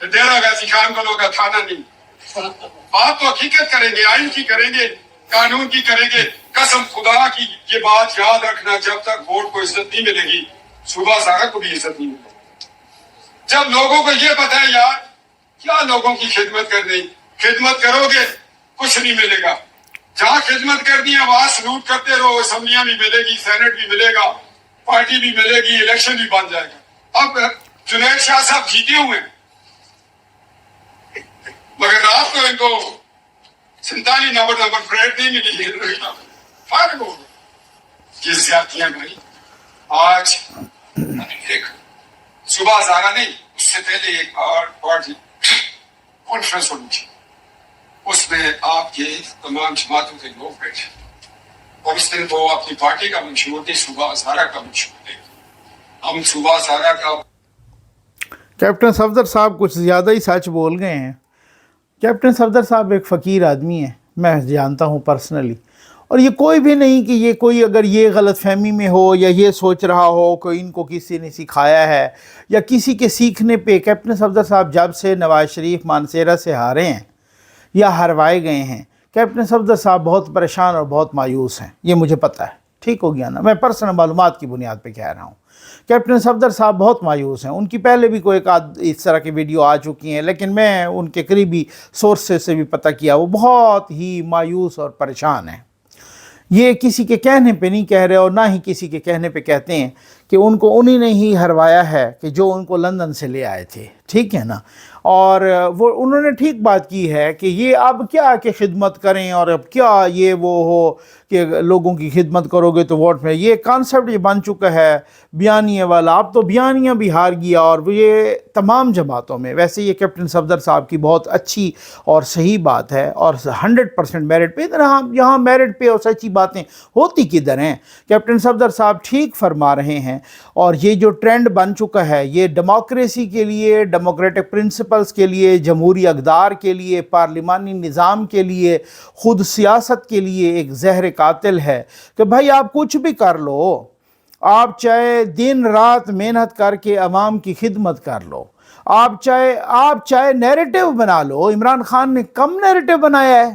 تو ڈیرا غازی خان کو لوگ تھانہ نہیں. بات تو حقیقت کریں گے, آئین کی کریں گے, قانون کی کریں گے. قسم خدا کی یہ بات یاد رکھنا, جب تک ووٹ کو عزت نہیں ملے گی صوبہ سارا کو بھی عزت نہیں ملے گی. جب لوگوں کو یہ پتہ ہے یار کیا لوگوں کی خدمت کرنی, خدمت کرو گے کچھ نہیں ملے گا. جہاں خدمت کرنی ہے وہاں سلوٹ کرتے رہو, اسمبلیاں بھی ملے گی, سینٹ بھی ملے گا, پارٹی بھی ملے گی, الیکشن بھی بن جائے گا. اب جنید شاہ صاحب جیتے ہوئے ہیں مگر رات کو ان کو 47 نمبر پلیٹ نہیں ملی, فارغ ہو گئے. یہ زیادتیاں بھائی. آج ایک صبح ہزارہ نہیں, اس سے پہلے ایک پارٹی کانفرنس ہونی تھی, اس میں آپ کے تمام جماعتوں کے لوگ بیٹھے اور اس دن وہ اپنی پارٹی کا منشور تھے, صوبہ ہزارہ کا منشور تھے. ہم صوبہ ہزارہ کا. کیپٹن صفدر صاحب کچھ زیادہ ہی سچ بول گئے ہیں. کیپٹن صفدر صاحب ایک فقیر آدمی ہے, میں جانتا ہوں پرسنلی, اور یہ کوئی بھی نہیں کہ یہ کوئی اگر یہ غلط فہمی میں ہو یا یہ سوچ رہا ہو کہ ان کو کسی نے سکھایا ہے یا کسی کے سیکھنے پہ. کیپٹن صفدر صاحب جب سے نواز شریف مانسیرہ سے ہارے ہیں یا ہروائے گئے ہیں, کیپٹن صفدر صاحب بہت پریشان اور بہت مایوس ہیں, یہ مجھے پتہ ہے. ٹھیک ہو گیا نا, میں پرسنل معلومات کی بنیاد پہ کہہ رہا ہوں. کیپٹن صفدر صاحب بہت مایوس ہیں. ان کی پہلے بھی کوئی ایک اس طرح کی ویڈیو آ چکی ہیں, لیکن میں ان کے قریبی سورسز سے بھی پتہ کیا وہ بہت ہی مایوس اور پریشان ہیں. یہ کسی کے کہنے پہ نہیں کہہ رہے اور نہ ہی کسی کے کہنے پہ کہتے ہیں کہ ان کو انہی نے ہی ہروایا ہے کہ جو ان کو لندن سے لے آئے تھے. ٹھیک ہے نا, اور وہ انہوں نے ٹھیک بات کی ہے کہ یہ اب کیا کہ خدمت کریں اور اب کیا یہ وہ ہو کہ لوگوں کی خدمت کرو گے تو ووٹ میں. یہ کانسیپٹ یہ بن چکا ہے بیانیے والا. اب تو بیانیہ بھی ہار گیا, اور یہ تمام جماعتوں میں. ویسے یہ کیپٹن صفدر صاحب کی بہت اچھی اور صحیح بات ہے اور 100% میرٹ پہ. یہاں میرٹ پہ اور سچی باتیں ہوتی کدھر ہیں. کیپٹن صفدر صاحب ٹھیک فرما رہے ہیں, اور یہ جو ٹرینڈ بن چکا ہے یہ ڈیموکریسی کے لیے, ڈیموکریٹک پرنسپلز کے لیے, جمہوری اقدار کے لیے, پارلیمانی نظام کے لیے, خود سیاست کے لیے ایک زہر قاتل ہے کہ بھائی آپ کچھ بھی کر لو, آپ چاہے دن رات محنت کر کے عوام کی خدمت کر لو, آپ چاہے نیریٹو بنا لو. عمران خان نے کم نیریٹو بنایا ہے,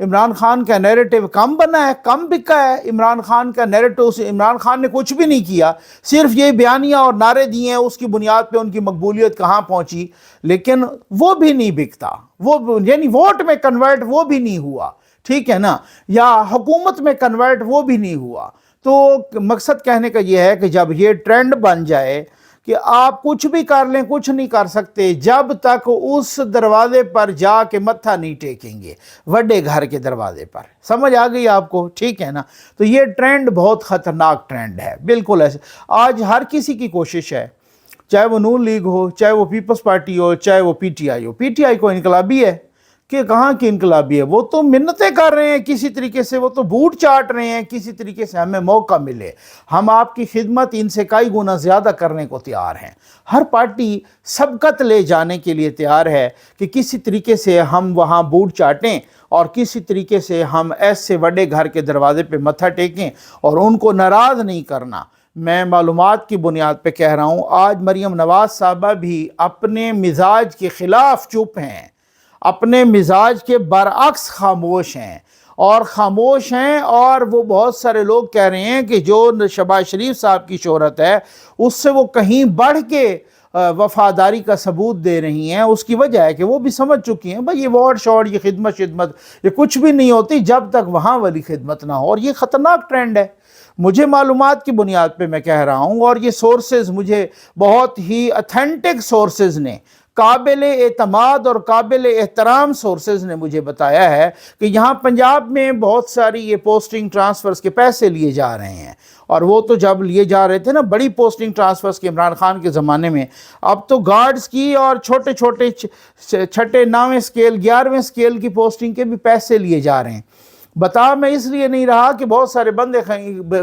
عمران خان کا نیریٹو کم بنا ہے, کم بکا ہے. عمران خان کا نیریٹو سے عمران خان نے کچھ بھی نہیں کیا, صرف یہ بیانیہ اور نعرے دیے ہیں. اس کی بنیاد پہ ان کی مقبولیت کہاں پہنچی, لیکن وہ بھی نہیں بکتا, وہ یعنی ووٹ میں کنورٹ وہ بھی نہیں ہوا. ٹھیک ہے نا, یا حکومت میں کنورٹ وہ بھی نہیں ہوا. تو مقصد کہنے کا یہ ہے کہ جب یہ ٹرینڈ بن جائے کہ آپ کچھ بھی کر لیں کچھ نہیں کر سکتے جب تک اس دروازے پر جا کے متھا نہیں ٹیکیں گے, وڈے گھر کے دروازے پر. سمجھ آ گئی آپ کو؟ ٹھیک ہے نا. تو یہ ٹرینڈ بہت خطرناک ٹرینڈ ہے, بالکل ایسے. آج ہر کسی کی کوشش ہے, چاہے وہ نون لیگ ہو, چاہے وہ پیپلز پارٹی ہو, چاہے وہ P T I who. P T I کو انقلابی ہے کہ کہاں کی انقلابی ہے, وہ تو منتیں کر رہے ہیں کسی طریقے سے, وہ تو بوٹ چاٹ رہے ہیں کسی طریقے سے ہمیں موقع ملے. ہم آپ کی خدمت ان سے کئی گنا زیادہ کرنے کو تیار ہیں. ہر پارٹی سبقت لے جانے کے لیے تیار ہے کہ کسی طریقے سے ہم وہاں بوٹ چاٹیں اور کسی طریقے سے ہم ایسے بڑے گھر کے دروازے پہ متھا ٹیکیں اور ان کو ناراض نہیں کرنا. میں معلومات کی بنیاد پہ کہہ رہا ہوں, آج مریم نواز صاحبہ بھی اپنے مزاج کے خلاف چپ ہیں, اپنے مزاج کے برعکس خاموش ہیں, اور وہ بہت سارے لوگ کہہ رہے ہیں کہ جو شہباز شریف صاحب کی شہرت ہے اس سے وہ کہیں بڑھ کے وفاداری کا ثبوت دے رہی ہیں. اس کی وجہ ہے کہ وہ بھی سمجھ چکی ہیں بھئی یہ وارڈ شارڈ, یہ خدمت یہ کچھ بھی نہیں ہوتی جب تک وہاں والی خدمت نہ ہو. اور یہ خطرناک ٹرینڈ ہے. مجھے معلومات کی بنیاد پہ میں کہہ رہا ہوں, اور یہ سورسز مجھے بہت ہی اتھینٹک سورسز نے, قابل اعتماد اور قابل احترام سورسز نے مجھے بتایا ہے کہ یہاں پنجاب میں بہت ساری یہ پوسٹنگ ٹرانسفرز کے پیسے لیے جا رہے ہیں. اور وہ تو جب لیے جا رہے تھے نا بڑی پوسٹنگ ٹرانسفرز کے عمران خان کے زمانے میں, اب تو گارڈز کی اور چھوٹے چھوٹے 6 9ویں اسکیل 11ویں اسکیل کی پوسٹنگ کے بھی پیسے لیے جا رہے ہیں. بتا میں اس لیے نہیں رہا کہ بہت سارے بندے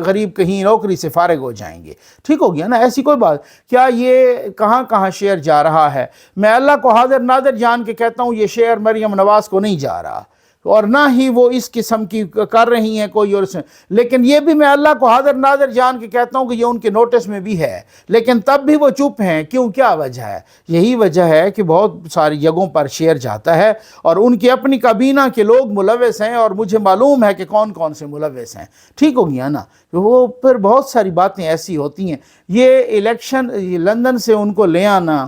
غریب کہیں نوکری سے فارغ ہو جائیں گے. ٹھیک ہو گیا نا, ایسی کوئی بات. کیا یہ کہاں کہاں شیئر جا رہا ہے؟ میں اللہ کو حاضر ناظر جان کے کہتا ہوں یہ شیئر مریم نواز کو نہیں جا رہا. اور نہ ہی وہ اس قسم کی کر رہی ہیں کوئی اور سے. لیکن یہ بھی میں اللہ کو حاضر ناظر جان کے کہتا ہوں کہ یہ ان کے نوٹس میں بھی ہے، لیکن تب بھی وہ چپ ہیں. کیوں؟ کیا وجہ ہے؟ یہی وجہ ہے کہ بہت ساری جگہوں پر شیئر جاتا ہے اور ان کی اپنی کابینہ کے لوگ ملوث ہیں، اور مجھے معلوم ہے کہ کون کون سے ملوث ہیں. ٹھیک ہو گیا نا؟ وہ پھر بہت ساری باتیں ایسی ہوتی ہیں. یہ الیکشن لندن سے ان کو لے آنا،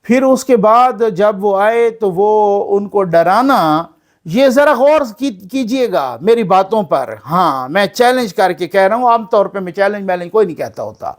پھر اس کے بعد جب وہ آئے تو وہ ان کو ڈرانا، یہ ذرا غور کیجئے گا میری باتوں پر. ہاں میں چیلنج کر کے کہہ رہا ہوں، عام طور پہ میں چیلنج کوئی نہیں کہتا ہوتا.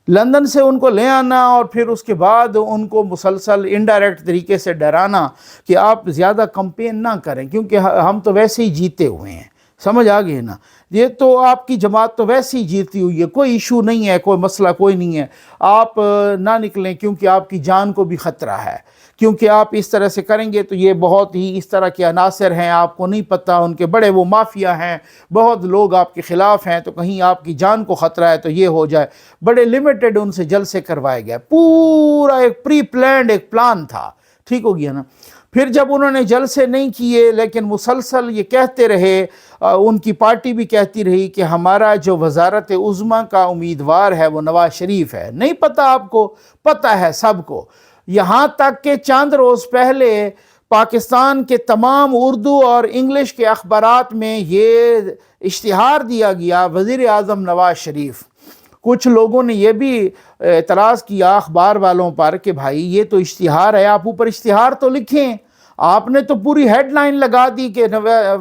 لندن سے ان کو لے آنا اور پھر اس کے بعد ان کو مسلسل انڈائریکٹ طریقے سے ڈرانا کہ آپ زیادہ کمپین نہ کریں کیونکہ ہم تو ویسے ہی جیتے ہوئے ہیں. سمجھ آ گئی نا؟ یہ تو آپ کی جماعت تو ویسے ہی جیتی ہوئی ہے، کوئی ایشو نہیں ہے، کوئی مسئلہ کوئی نہیں ہے. آپ نہ نکلیں کیونکہ آپ کی جان کو بھی خطرہ ہے، کیونکہ آپ اس طرح سے کریں گے تو یہ بہت ہی اس طرح کے عناصر ہیں، آپ کو نہیں پتہ، ان کے بڑے وہ مافیا ہیں، بہت لوگ آپ کے خلاف ہیں، تو کہیں آپ کی جان کو خطرہ ہے تو یہ ہو جائے. بڑے لیمیٹڈ ان سے جلسے کروائے گئے، پورا ایک پری پلانڈ ایک پلان تھا. ٹھیک ہو گیا نا؟ پھر جب انہوں نے جلسے نہیں کیے لیکن مسلسل یہ کہتے رہے، ان کی پارٹی بھی کہتی رہی کہ ہمارا جو وزارت عظمیٰ کا امیدوار ہے وہ نواز شریف ہے. نہیں پتہ آپ کو؟ پتہ ہے سب کو. یہاں تک کہ چند روز پہلے پاکستان کے تمام اردو اور انگلش کے اخبارات میں یہ اشتہار دیا گیا، وزیر اعظم نواز شریف. کچھ لوگوں نے یہ بھی اعتراض کیا اخبار والوں پر کہ بھائی یہ تو اشتہار ہے، آپ اوپر اشتہار تو لکھیں. آپ نے تو پوری ہیڈ لائن لگا دی کہ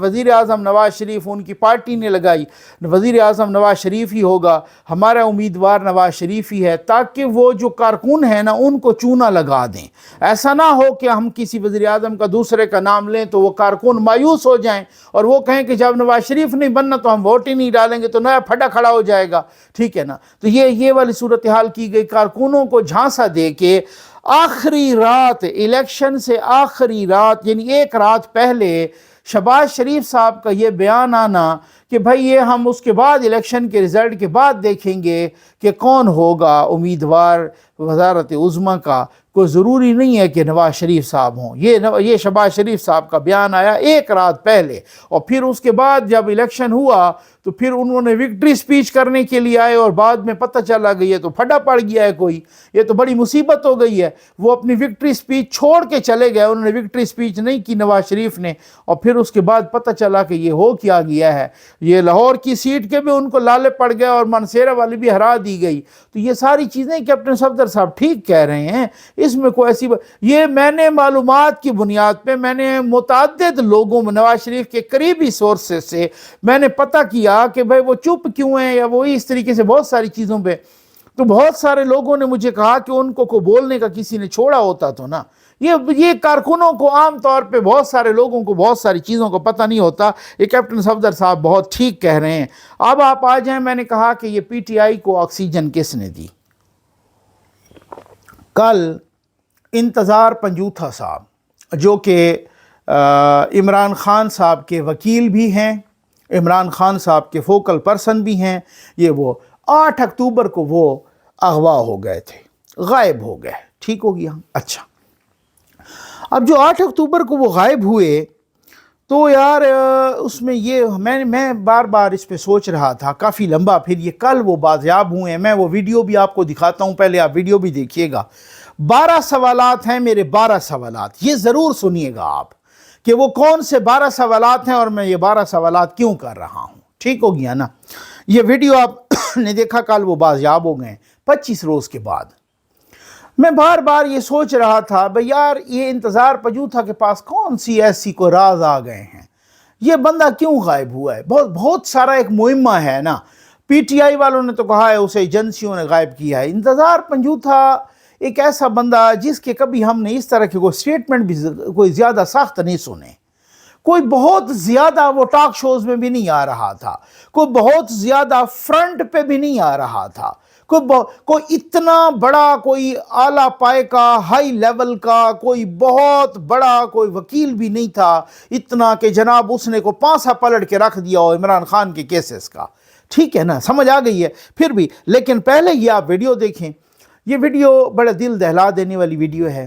وزیر اعظم نواز شریف، ان کی پارٹی نے لگائی وزیر اعظم نواز شریف ہی ہوگا، ہمارا امیدوار نواز شریف ہی ہے، تاکہ وہ جو کارکن ہیں نا ان کو چونا لگا دیں. ایسا نہ ہو کہ ہم کسی وزیر اعظم کا دوسرے کا نام لیں تو وہ کارکن مایوس ہو جائیں اور وہ کہیں کہ جب نواز شریف نہیں بننا تو ہم ووٹ ہی نہیں ڈالیں گے، تو نیا پھڈا کھڑا ہو جائے گا. ٹھیک ہے نا؟ تو یہ والی صورتحال کی گئی. کارکنوں کو جھانسا دے کے آخری رات، الیکشن سے آخری رات، یعنی ایک رات پہلے شہباز شریف صاحب کا یہ بیان آنا کہ بھائی یہ ہم اس کے بعد الیکشن کے رزلٹ کے بعد دیکھیں گے کہ کون ہوگا امیدوار وزارت عظمیٰ کا، کوئی ضروری نہیں ہے کہ نواز شریف صاحب ہوں. یہ شہباز شریف صاحب کا بیان آیا ایک رات پہلے، اور پھر اس کے بعد جب الیکشن ہوا تو پھر انہوں نے وکٹری سپیچ کرنے کے لیے آئے اور بعد میں پتہ چلا گئی ہے تو پھڈا پڑ گیا ہے کوئی، یہ تو بڑی مصیبت ہو گئی ہے. وہ اپنی وکٹری سپیچ چھوڑ کے چلے گئے، انہوں نے وکٹری سپیچ نہیں کی نواز شریف نے، اور پھر اس کے بعد پتہ چلا کہ یہ ہو کیا گیا ہے. یہ لاہور کی سیٹ کے بھی ان کو لالے پڑ گئے اور منصیرہ والی بھی ہرا دی گئی. تو یہ ساری چیزیں کیپٹن صفدر صاحب ٹھیک کہہ رہے ہیں، اس میں کوئی ایسی یہ میں نے معلومات کی بنیاد پہ میں نے متعدد لوگوں میں نواز شریف کے قریبی سورسز سے میں نے پتہ کیا کہ بھائی وہ چپ کیوں ہیں یا وہ اس طریقے سے بہت ساری چیزوں پہ. تو بہت سارے لوگوں نے مجھے کہا کہ ان کو بولنے کا کسی نے چھوڑا ہوتا تو نا. یہ کارکنوں کو عام طور پہ بہت سارے لوگوں کو بہت ساری چیزوں کو پتہ نہیں ہوتا. یہ کیپٹن صفدر صاحب بہت ٹھیک کہہ رہے ہیں. اب آپ آ جائیں، میں نے کہا کہ یہ پی ٹی آئی کو آکسیجن کس نے دی. کل انتظار پنجوتھا صاحب جو کہ عمران خان صاحب کے وکیل بھی ہیں، عمران خان صاحب کے فوکل پرسن بھی ہیں، یہ وہ 8 اکتوبر کو وہ اغوا ہو گئے تھے، غائب ہو گئے. ٹھیک ہو گیا؟ اچھا، اب جو 8 اکتوبر کو وہ غائب ہوئے تو یار اس میں یہ میں بار بار اس پہ سوچ رہا تھا کافی لمبا. پھر یہ کل وہ بازیاب ہوئے ہیں، میں وہ ویڈیو بھی آپ کو دکھاتا ہوں، پہلے آپ ویڈیو بھی دیکھیے گا. 12 سوالات ہیں میرے، 12 سوالات، یہ ضرور سنیے گا آپ کہ وہ کون سے 12 سوالات ہیں اور میں یہ 12 سوالات کیوں کر رہا ہوں. ٹھیک ہو گیا نا؟ یہ ویڈیو آپ نے دیکھا، کل وہ بازیاب ہو گئے 25 روز کے بعد. میں بار بار یہ سوچ رہا تھا بھئی یار یہ انتظار پنجوتھا کے پاس کون سی ایسی کو راز آ گئے ہیں، یہ بندہ کیوں غائب ہوا ہے. بہت سارا ایک مہمہ ہے نا. پی ٹی آئی والوں نے تو کہا ہے اسے ایجنسیوں نے غائب کیا ہے. انتظار پنجوتھا ایک ایسا بندہ جس کے کبھی ہم نے اس طرح کے کوئی سٹیٹمنٹ بھی کوئی زیادہ سخت نہیں سنے، کوئی بہت زیادہ وہ ٹاک شوز میں بھی نہیں آ رہا تھا، کوئی بہت زیادہ فرنٹ پہ بھی نہیں آ رہا تھا، کوئی اتنا بڑا کوئی اعلیٰ پائے کا ہائی لیول کا کوئی بہت بڑا کوئی وکیل بھی نہیں تھا اتنا کہ جناب اس نے کو پانسا پلٹ کے رکھ دیا ہو عمران خان کے کیسز کا. ٹھیک ہے نا؟ سمجھ آ گئی ہے. پھر بھی لیکن پہلے یہ آپ ویڈیو دیکھیں، یہ ویڈیو بڑا دل دہلا دینے والی ویڈیو ہے.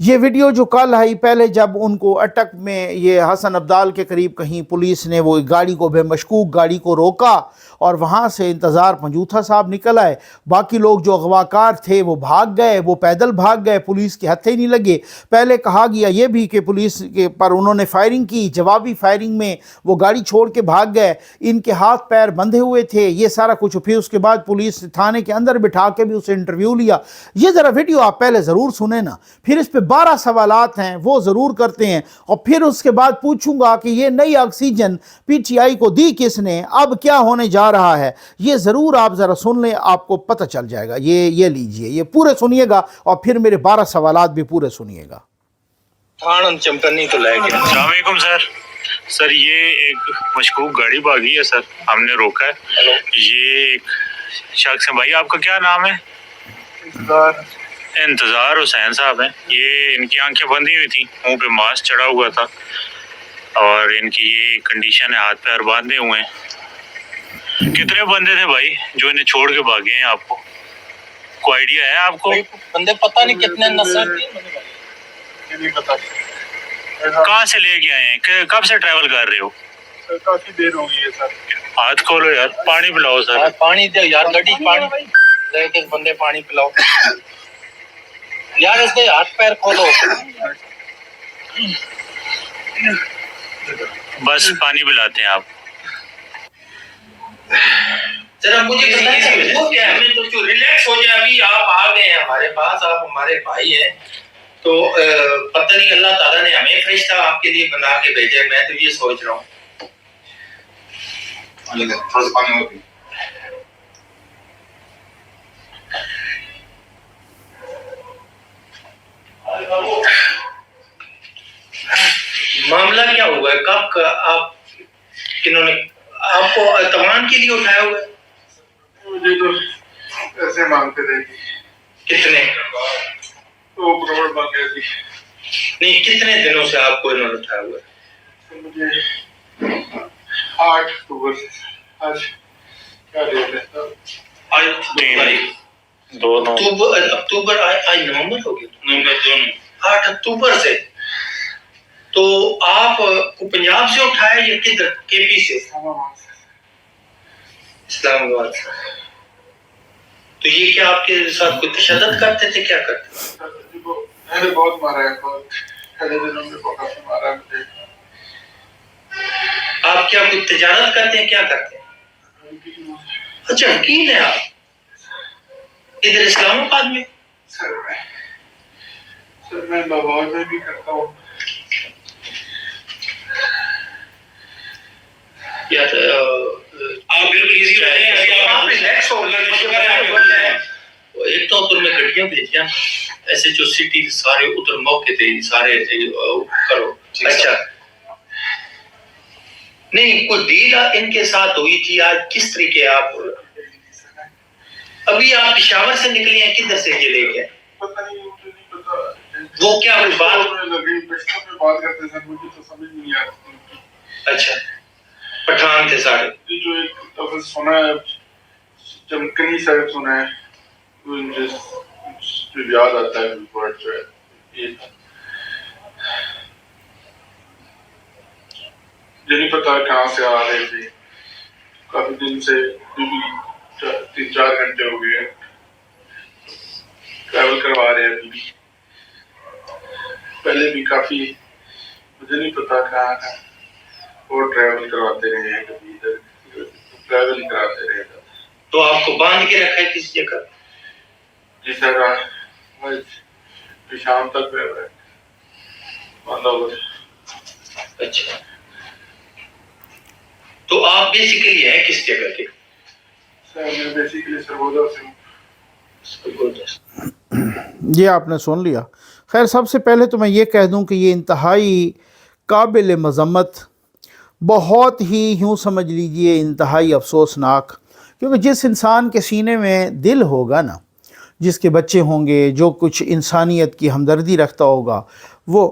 یہ ویڈیو جو کل آئی، پہلے جب ان کو اٹک میں یہ حسن عبدال کے قریب کہیں پولیس نے وہ گاڑی کو بے مشکوک گاڑی کو روکا اور وہاں سے انتظار پنجوتھا صاحب نکل آئے، باقی لوگ جو اغواکار تھے وہ بھاگ گئے، وہ پیدل بھاگ گئے، پولیس کے ہتھے نہیں لگے۔ پہلے کہا گیا یہ بھی کہ پولیس کے پر انہوں نے فائرنگ کی، جوابی فائرنگ میں وہ گاڑی چھوڑ کے بھاگ گئے، ان کے ہاتھ پیر بندھے ہوئے تھے، یہ سارا کچھ۔ پھر اس کے بعد پولیس تھانے کے اندر بٹھا کے بھی اسے انٹرویو لیا۔ یہ ذرا ویڈیو آپ پہلے ضرور سنیں نا، پھر اس پہ 12 سوالات ہیں وہ ضرور کرتے ہیں، اور پھر اس کے بعد پوچھوں گا کہ یہ نئی آکسیجن پی ٹی آئی کو دی کس نے، اب کیا ہونے جا رہا ہے، یہ ضرور آپ ذرا سن لیں، آپ کو پتہ چل جائے گا۔ یہ لیجئے، یہ پورے سنیے گا اور پھر میرے 12 سوالات بھی پورے سنیے گا۔ تھان چمکنی تو لے کے السلام علیکم سر یہ ایک مشکوک گاڑی بھاگی ہے سر، ہم نے روکا ہے۔ یہ ایک شخص ہے، بھائی آپ کا کیا نام ہے؟ انتظار حسین صاحب ہیں۔ یہ ان کی آنکھیں بندی ہوئی تھی، منہ پہ ماسک چڑھا ہوا تھا، اور ان کی یہ کنڈیشن ہے، ہاتھ پیر باندھے ہوئے ہیں۔ کتنے بندے تھے بھائی جو انہیں چھوڑ کے بھاگے ہیں؟ آپ کو کوئی آئیڈیا ہے؟ آپ کو بندے پتہ نہیں کتنے نسل نہیں پتا، کہاں سے لے کے آئے ہیں؟ کب سے ٹریول کر رہے ہو؟ کافی دیر ہو گئی ہے سر۔ ہاتھ کھولو یار، پانی پلاؤ سر۔ پانی دے یار، گڈی پانی لے کے بندے پانی پلاؤ یار، اس کے ہاتھ پیر کھولو۔ بس پانی پلاتے ہیں آپ۔ ذرا مجھے بتائیں وہ کیا ہے، میں تو ریلیکس ہو جائے۔ ابھی آپ آ گئے ہیں ہمارے پاس، آپ ہمارے بھائی ہیں، تو پتہ نہیں اللہ تعالیٰ نے ہمیں فرشتہ آپ کے لیے بنا کے بھیجا ہے، میں تو یہ سوچ رہا ہوں۔ معاملہ کیا ہوا ہے؟ کب کا آپ کنہوں نے آپ کو تمام کے لیے اٹھایا ہوا ہے؟ مجھے تو پیسے مانگتے تھے، کتنے؟ 2 کروڑ مانگے تھے۔ نہیں، کتنے دنوں سے آپ کو انہوں نے اٹھایا ہوا ہے؟ مجھے 8 اکتوبر سے، آج کیا ڈیٹ ہے؟ آج 2 تاریخ، اکتوبر، آج نومبر ہو گیا، نومبر 8 اکتوبر سے۔ تو آپ کو پنجاب سے اٹھایا یا کدھر؟ کے پی سے؟ اسلام آباد سے۔ تو یہ کیا آپ کے ساتھ کوئی تشدد کرتے تھے، کیا کرتے تھے؟ میں نے بہت مارا ہے، بہت پہلے دنوں میں بہت مارا ہے مجھے۔ آپ کیا کوئی تجارت کرتے ہیں، کیا کرتے ہیں؟ اچھا، وکیل ہیں آپ ادھر اسلام آباد میں؟ سر میں لاہور میں بھی کرتا ہوں۔ آپ بالکل ایزی ہو جائیں، آپ ریلیکس ہو جائیں۔ ایک تو ادھر میں گڈیاں بھیجیاں، ایسے جو سٹی سارے ادھر موقع تھے سارے کرو۔ اچھا، نہیں کوئی ڈیل ان کے ساتھ ہوئی تھی آج؟ کس طریقے آپ ابھی آپ پشاور سے نکلے ہیں، کدھر سے یہ لے کے؟ پتہ نہیں، مجھے نہیں پتا۔ وہ کیا کوئی بات بات کرتے تھے، مجھے تو سمجھ نہیں آتی۔ اچھا، پٹھان تھے سارے؟ جو ایک لفظ سنا ہے، چمکنی صاحب سنا ہے، جو یاد آتا ہے ورڈ جو ہے یہ تھا۔ مجھے نہیں پتا کہاں سے آ رہے تھے، کافی دن سے 3-4 گھنٹے ہو گئے ٹریول کروا رہے ہیں ابھی بھی۔ پہلے بھی کافی مجھے نہیں پتا کہاں ہے، اور ٹریول کرواتے رہے ہیں، کبھی ادھر ٹریول کراتے رہے ہیں۔ تو آپ کو باندھ کے رکھا ہے کس جگہ؟ جی سر، شام تک باندھا ہوا ہے۔ اچھا، تو آپ بیسیکلی ہیں کس جگہ کے؟ سر میں بیسیکلی سرگودا سے ہوں۔ یہ آپ نے سن لیا۔ خیر، سب سے پہلے تو میں یہ کہہ دوں کہ یہ انتہائی قابل مذمت، بہت ہی یوں سمجھ لیجئے انتہائی افسوسناک، کیونکہ جس انسان کے سینے میں دل ہوگا نا، جس کے بچے ہوں گے، جو کچھ انسانیت کی ہمدردی رکھتا ہوگا، وہ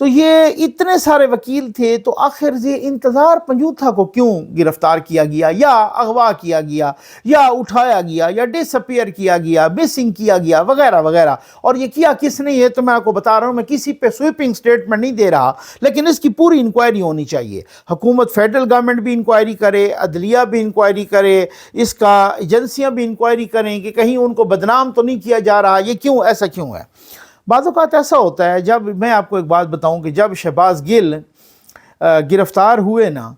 تو یہ اتنے سارے وکیل تھے، تو آخر یہ انتظار پنجوتھا کو کیوں گرفتار کیا گیا یا اغوا کیا گیا یا اٹھایا گیا یا ڈس اپیئر کیا گیا، مسنگ کیا گیا وغیرہ وغیرہ، اور یہ کیا کس نے، یہ تو میں آپ کو بتا رہا ہوں، میں کسی پہ سویپنگ سٹیٹمنٹ نہیں دے رہا، لیکن اس کی پوری انکوائری ہونی چاہیے۔ حکومت فیڈرل گورنمنٹ بھی انکوائری کرے، عدلیہ بھی انکوائری کرے، اس کا ایجنسیاں بھی انکوائری کریں کہ کہیں ان کو بدنام تو نہیں کیا جا رہا، یہ کیوں ایسا کیوں ہے۔ بعض اوقات ایسا ہوتا ہے، جب میں آپ کو ایک بات بتاؤں کہ جب شہباز گل گرفتار ہوئے نا،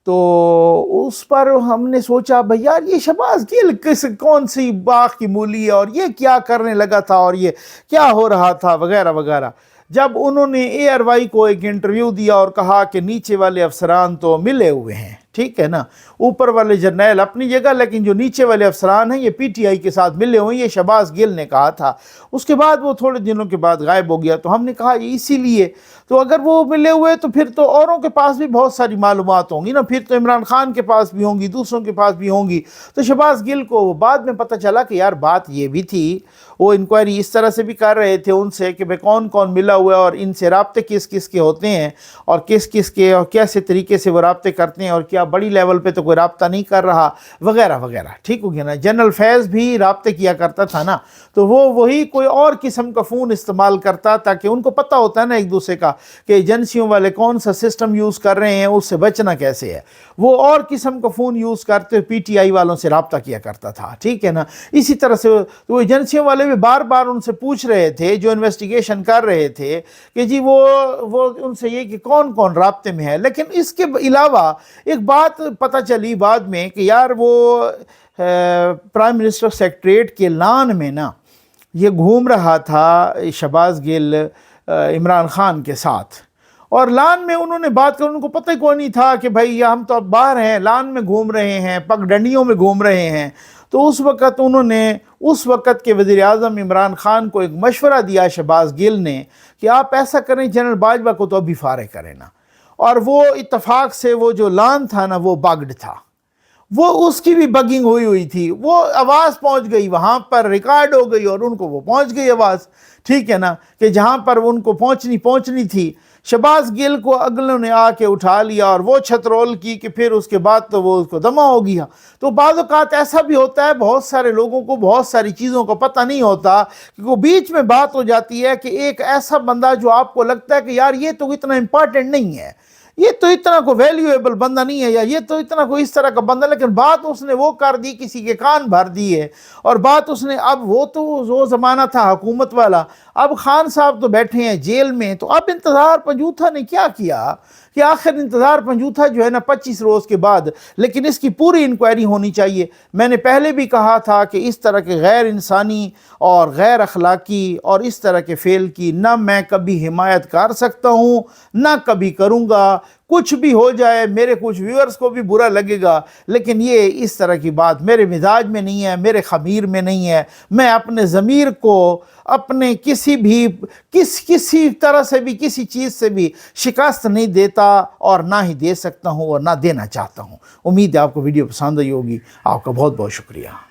تو اس پر ہم نے سوچا بھئی یار یہ شہباز گل کون سی باغ کی مولی ہے، اور یہ کیا کرنے لگا تھا، اور یہ کیا ہو رہا تھا وغیرہ وغیرہ۔ جب انہوں نے ARY کو ایک انٹرویو دیا اور کہا کہ نیچے والے افسران تو ملے ہوئے ہیں، ٹھیک ہے نا، اوپر والے جرنیل اپنی جگہ، لیکن جو نیچے والے افسران ہیں یہ PTI کے ساتھ ملے ہوئے ہیں، یہ شہباز گل نے کہا تھا۔ اس کے بعد وہ تھوڑے دنوں کے بعد غائب ہو گیا، تو ہم نے کہا یہ اسی لیے، تو اگر وہ ملے ہوئے تو پھر تو اوروں کے پاس بھی بہت ساری معلومات ہوں گی نا، پھر تو عمران خان کے پاس بھی ہوں گی، دوسروں کے پاس بھی ہوں گی۔ تو شہباز گل کو بعد میں پتہ چلا کہ یار بات یہ بھی تھی، وہ انکوائری اس طرح سے بھی کر رہے تھے ان سے کہ بھئی کون کون ملا ہوا ہے اور ان سے رابطے کس کس کے ہوتے ہیں، اور کس کس کے اور کیسے طریقے سے وہ رابطے کرتے ہیں، اور کیا بڑی لیول پہ تو کوئی رابطہ نہیں کر رہا وغیرہ وغیرہ، ٹھیک ہو گیا نا۔ جنرل فیض بھی رابطے کیا کرتا تھا نا، تو وہ وہی کوئی اور قسم کا فون استعمال کرتا تاکہ ان کو پتہ ہوتا ہے نا ایک دوسرے کا کہ ایجنسیوں والے کون سا سسٹم یوز کر رہے ہیں، اس سے بچنا کیسے ہے، وہ اور قسم کا فون یوز کرتے PTI والوں سے رابطہ کیا کرتا تھا، ٹھیک ہے نا۔ اسی طرح سے وہ ایجنسیوں والے بھی بار بار ان سے پوچھ رہے تھے، جو انویسٹیگیشن کر رہے تھے، کہ جی وہ ان سے یہ کہ کون کون رابطے میں ہے۔ لیکن اس کے علاوہ ایک بات پتہ چلی بعد میں کہ یار وہ پرائم منسٹر سیکریٹریٹ کے لان میں نا یہ گھوم رہا تھا شہباز گل عمران خان کے ساتھ، اور لان میں انہوں نے بات کر، ان کو پتہ ہی کوئی نہیں تھا کہ بھائی ہم تو اب باہر ہیں، لان میں گھوم رہے ہیں، پگ ڈنڈیوں میں گھوم رہے ہیں۔ تو اس وقت انہوں نے اس وقت کے وزیر اعظم عمران خان کو ایک مشورہ دیا شہباز گل نے کہ آپ ایسا کریں جنرل باجوہ کو تو ابھی فارغ کریں نا، اور وہ اتفاق سے وہ جو لان تھا نا وہ بگڈ تھا، وہ اس کی بھی بگنگ ہوئی تھی، وہ آواز پہنچ گئی وہاں پر، ریکارڈ ہو گئی، اور ان کو وہ پہنچ گئی آواز، ٹھیک ہے نا، کہ جہاں پر ان کو پہنچنی تھی۔ شہباز گل کو اگلوں نے آ کے اٹھا لیا اور وہ چھترول کی کہ پھر اس کے بعد تو وہ اس کو دمہ ہو گیا۔ تو بعض اوقات ایسا بھی ہوتا ہے، بہت سارے لوگوں کو بہت ساری چیزوں کو پتہ نہیں ہوتا، کہ وہ بیچ میں بات ہو جاتی ہے کہ ایک ایسا بندہ جو آپ کو لگتا ہے کہ یار یہ تو اتنا امپورٹنٹ نہیں ہے، یہ تو اتنا کو ویلیویبل بندہ نہیں ہے، یا یہ تو اتنا کو اس طرح کا بندہ، لیکن بات اس نے وہ کر دی، کسی کے کان بھر دی ہے، اور بات اس نے، اب وہ تو وہ زمانہ تھا حکومت والا، اب خان صاحب تو بیٹھے ہیں جیل میں، تو اب انتظار پنجوتھا نے کیا کیا کہ آخر انتظار پنجوتھا جو ہے نا 25 روز کے بعد، لیکن اس کی پوری انکوائری ہونی چاہیے۔ میں نے پہلے بھی کہا تھا کہ اس طرح کے غیر انسانی اور غیر اخلاقی اور اس طرح کے فعل کی نہ میں کبھی حمایت کر سکتا ہوں، نہ کبھی کروں گا۔ کچھ بھی ہو جائے، میرے کچھ ویورز کو بھی برا لگے گا، لیکن یہ اس طرح کی بات میرے مزاج میں نہیں ہے، میرے خمیر میں نہیں ہے۔ میں اپنے ضمیر کو اپنے کسی طرح سے بھی کسی چیز سے بھی شکست نہیں دیتا، اور نہ ہی دے سکتا ہوں، اور نہ دینا چاہتا ہوں۔ امید ہے آپ کو ویڈیو پسند آئی ہوگی۔ آپ کا بہت بہت شکریہ۔